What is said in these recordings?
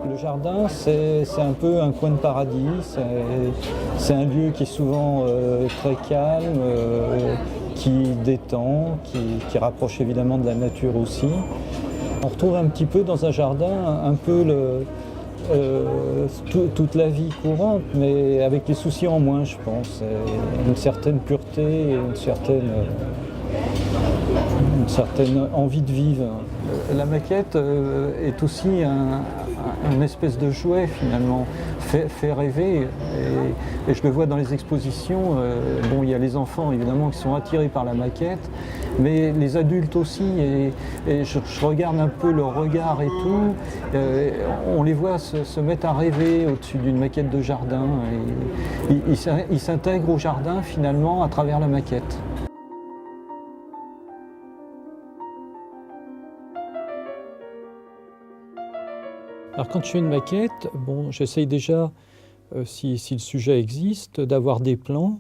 Le jardin, c'est un peu un coin de paradis, c'est un lieu qui est souvent très calme, qui détend, qui rapproche évidemment de la nature aussi. On retrouve un petit peu dans un jardin un peu toute la vie courante, mais avec les soucis en moins, je pense. Et une certaine pureté et une certaine envie de vivre. La maquette est aussi une espèce de jouet finalement, fait rêver. Et je le vois dans les expositions. Bon, il y a les enfants évidemment qui sont attirés par la maquette, mais les adultes aussi. Et je regarde un peu leur regard et tout. On les voit se mettre à rêver au-dessus d'une maquette de jardin. Et ils s'intègrent au jardin finalement à travers la maquette. Alors quand je fais une maquette, bon, j'essaye déjà, si le sujet existe, d'avoir des plans.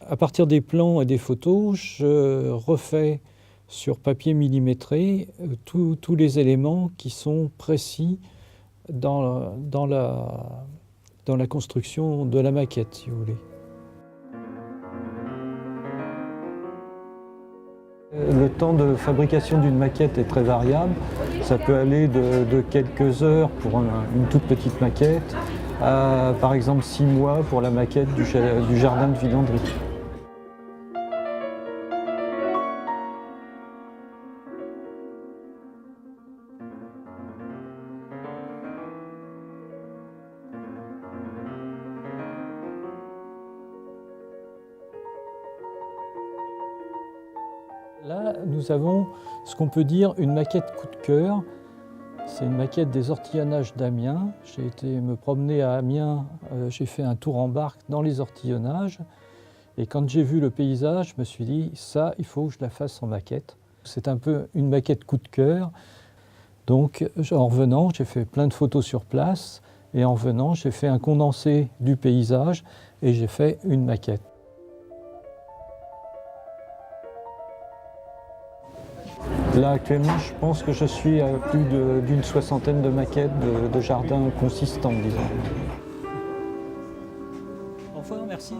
À partir des plans et des photos, je refais sur papier millimétré tous les éléments qui sont précis dans la construction de la maquette, si vous voulez. Le temps de fabrication d'une maquette est très variable. Ça peut aller de quelques heures pour une toute petite maquette à par exemple 6 mois pour la maquette du jardin de Villandry. Là, nous avons ce qu'on peut dire une maquette coup de cœur. C'est une maquette des ortillonnages d'Amiens. J'ai été me promener à Amiens, j'ai fait un tour en barque dans les ortillonnages. Et quand j'ai vu le paysage, je me suis dit, ça, il faut que je la fasse en maquette. C'est un peu une maquette coup de cœur. Donc, en revenant, j'ai fait plein de photos sur place. Et en revenant, j'ai fait un condensé du paysage et j'ai fait une maquette. Là, actuellement, je pense que je suis à plus d'une soixantaine de maquettes de jardins consistants, disons. Au revoir, merci.